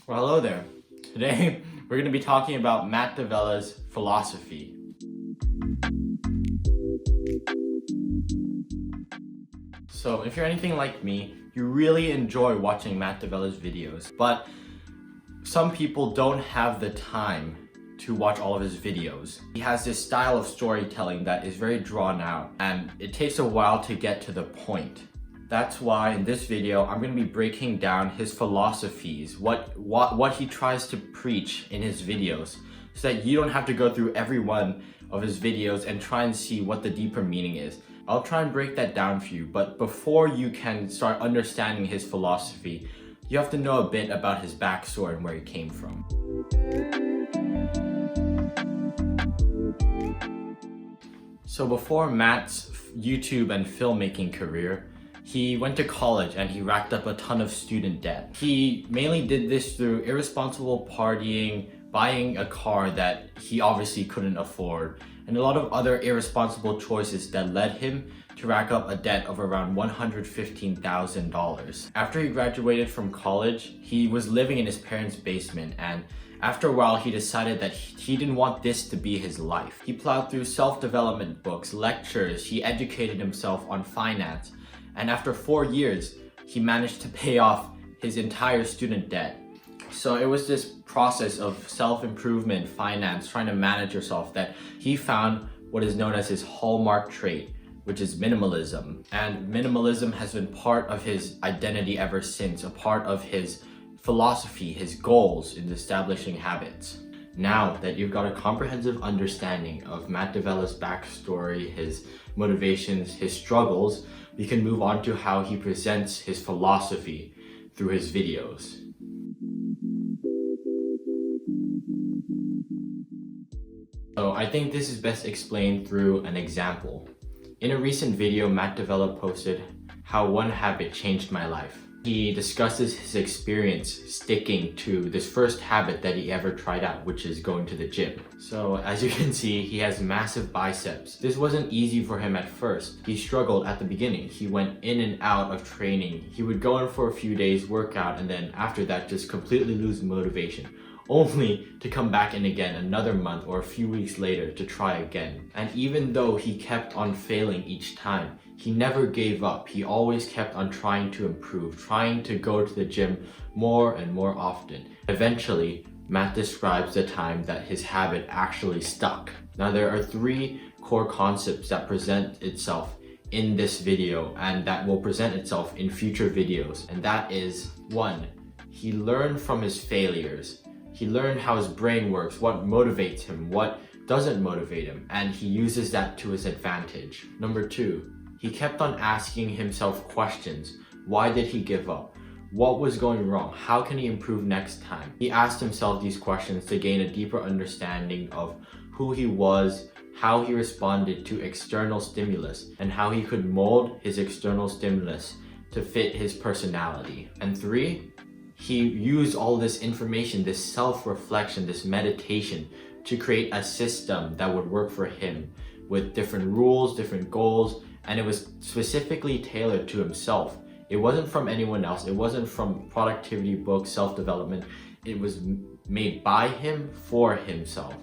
Well, hello there. Today, we're going to be talking about Matt D'avella's philosophy. So, if you're anything like me, you really enjoy watching Matt D'avella's videos, but some people don't have the time to watch all of his videos. He has this style of storytelling that is very drawn out, and it takes a while to get to the point. That's why in this video, I'm going to be breaking down his philosophies, what he tries to preach in his videos, so that you don't have to go through every one of his videos and try and see what the deeper meaning is. I'll try and break that down for you, but before you can start understanding his philosophy, you have to know a bit about his backstory and where he came from. So before Matt's YouTube and filmmaking career, he went to college and he racked up a ton of student debt. He mainly did this through irresponsible partying, buying a car that he obviously couldn't afford, and a lot of other irresponsible choices that led him to rack up a debt of around $115,000. After he graduated from college, he was living in his parents' basement, and after a while he decided that he didn't want this to be his life. He plowed through self-development books, lectures, he educated himself on finance, and after 4 years, he managed to pay off his entire student debt. So it was this process of self-improvement, finance, trying to manage yourself, that he found what is known as his hallmark trait, which is minimalism. And minimalism has been part of his identity ever since, a part of his philosophy, his goals in establishing habits. Now that you've got a comprehensive understanding of Matt D'avella's backstory, his motivations, his struggles, we can move on to how he presents his philosophy through his videos. So I think this is best explained through an example. In a recent video, Matt D'avella posted how one habit changed my life. He discusses his experience sticking to this first habit that he ever tried out, which is going to the gym. So as you can see, he has massive biceps. This wasn't easy for him at first. He struggled at the beginning. He went in and out of training. He would go in for a few days, work out, and then after that just completely lose motivation, only to come back in again another month or a few weeks later to try again. And even though he kept on failing each time, he never gave up. He always kept on trying to improve, trying to go to the gym more and more often. Eventually, Matt describes the time that his habit actually stuck. Now, there are 3 core concepts that present itself in this video and that will present itself in future videos. And that is, 1, he learned from his failures. He learned how his brain works, what motivates him, what doesn't motivate him, and he uses that to his advantage. Number 2, he kept on asking himself questions. Why did he give up? What was going wrong? How can he improve next time? He asked himself these questions to gain a deeper understanding of who he was, how he responded to external stimulus, and how he could mold his external stimulus to fit his personality. And 3, he used all this information, this self-reflection, this meditation to create a system that would work for him with different rules, different goals, and it was specifically tailored to himself. It wasn't from anyone else. It wasn't from productivity books, self-development. It was made by him for himself.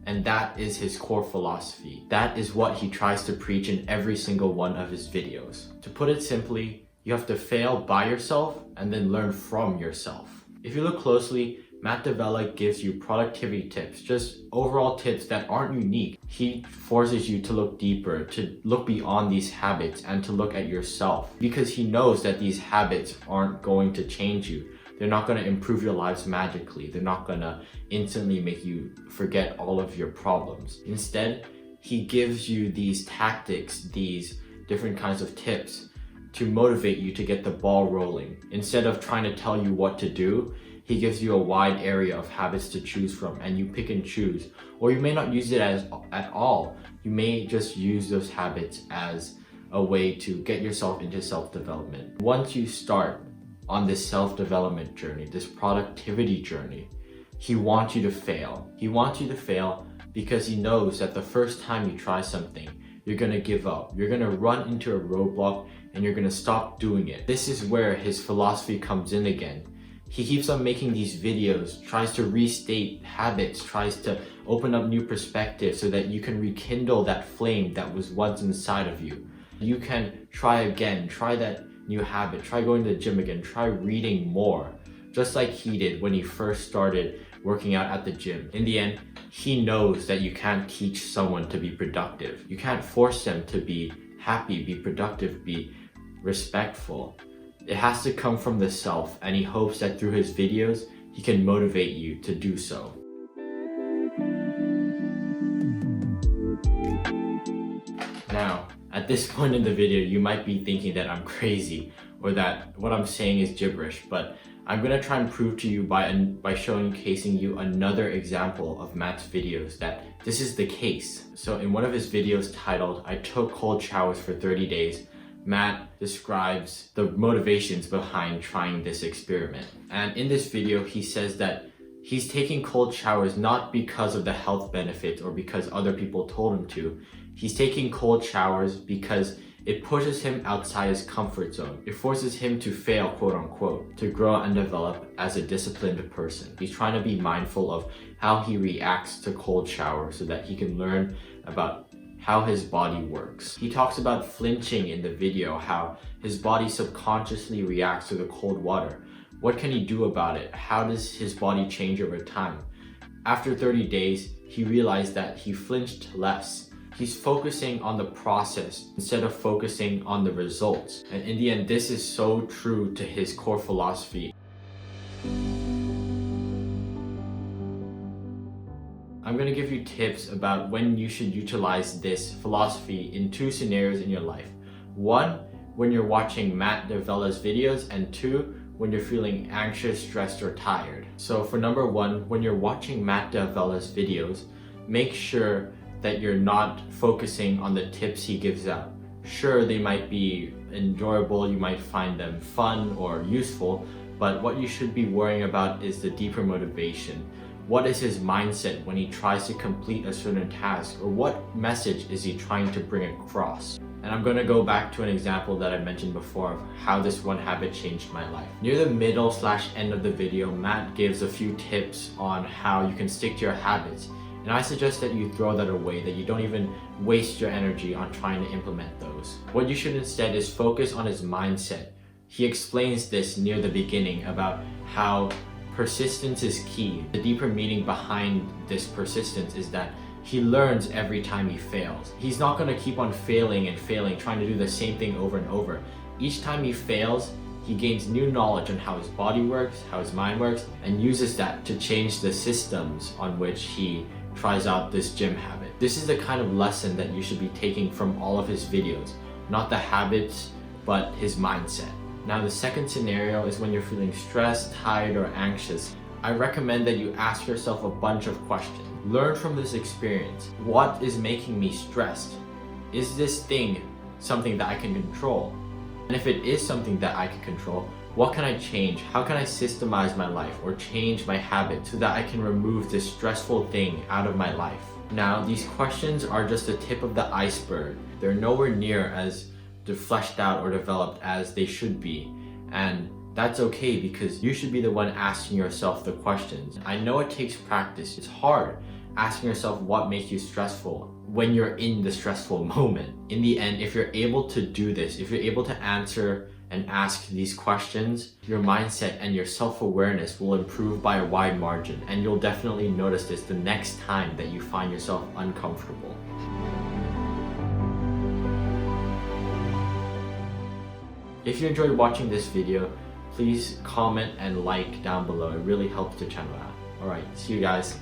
And that is his core philosophy. That is what he tries to preach in every single one of his videos. To put it simply, you have to fail by yourself and then learn from yourself. If you look closely, Matt D'avella gives you productivity tips, just overall tips that aren't unique. He forces you to look deeper, to look beyond these habits and to look at yourself, because he knows that these habits aren't going to change you. They're not going to improve your lives magically. They're not going to instantly make you forget all of your problems. Instead, he gives you these tactics, these different kinds of tips to motivate you to get the ball rolling. Instead of trying to tell you what to do, he gives you a wide area of habits to choose from, and you pick and choose. Or you may not use it at all. You may just use those habits as a way to get yourself into self-development. Once you start on this self-development journey, this productivity journey, he wants you to fail. He wants you to fail because he knows that the first time you try something, you're gonna give up. You're gonna run into a roadblock and you're gonna stop doing it. This is where his philosophy comes in again. He keeps on making these videos, tries to restate habits, tries to open up new perspectives so that you can rekindle that flame that was once inside of you. You can try again, try that new habit, try going to the gym again, try reading more, just like he did when he first started working out at the gym. In the end, he knows that you can't teach someone to be productive. You can't force them to be happy, be productive, be respectful. It has to come from the self, and he hopes that through his videos, he can motivate you to do so. Now, at this point in the video, you might be thinking that I'm crazy or that what I'm saying is gibberish, but I'm gonna try and prove to you by showcasing you another example of Matt's videos that this is the case. So in one of his videos titled, "I took cold showers for 30 days, Matt describes the motivations behind trying this experiment. And in this video, he says that he's taking cold showers not because of the health benefits or because other people told him to. He's taking cold showers because it pushes him outside his comfort zone. It forces him to fail, quote unquote, to grow and develop as a disciplined person. He's trying to be mindful of how he reacts to cold showers so that he can learn about how his body works. He talks about flinching in the video, how his body subconsciously reacts to the cold water. What can he do about it? How does his body change over time? After 30 days, he realized that he flinched less. He's focusing on the process instead of focusing on the results. And in the end, this is so true to his core philosophy. I'm gonna give you tips about when you should utilize this philosophy in two scenarios in your life. One, when you're watching Matt D'Avella's videos, and two, when you're feeling anxious, stressed, or tired. So for number one, when you're watching Matt D'Avella's videos, make sure that you're not focusing on the tips he gives out. Sure, they might be enjoyable, you might find them fun or useful, but what you should be worrying about is the deeper motivation. What is his mindset when he tries to complete a certain task, or what message is he trying to bring across? And I'm going to go back to an example that I mentioned before of how this one habit changed my life. Near the middle/end of the video, Matt gives a few tips on how you can stick to your habits. And I suggest that you throw that away, that you don't even waste your energy on trying to implement those. What you should instead is focus on his mindset. He explains this near the beginning about how persistence is key. The deeper meaning behind this persistence is that he learns every time he fails. He's not going to keep on failing and failing, trying to do the same thing over and over. Each time he fails, he gains new knowledge on how his body works, how his mind works, and uses that to change the systems on which he tries out this gym habit. This is the kind of lesson that you should be taking from all of his videos, not the habits, but his mindset. Now, the second scenario is when you're feeling stressed, tired, or anxious. I recommend that you ask yourself a bunch of questions. Learn from this experience. What is making me stressed? Is this thing something that I can control? And if it is something that I can control, what can I change? How can I systemize my life or change my habits so that I can remove this stressful thing out of my life? Now, these questions are just the tip of the iceberg. They're nowhere near as fleshed out or developed as they should be. And that's okay, because you should be the one asking yourself the questions. I know it takes practice. It's hard asking yourself what makes you stressful when you're in the stressful moment. In the end, if you're able to do this, if you're able to answer and ask these questions, your mindset and your self-awareness will improve by a wide margin, and you'll definitely notice this the next time that you find yourself uncomfortable. If you enjoyed watching this video, please comment and like down below. It really helps the channel out. Alright, see you guys.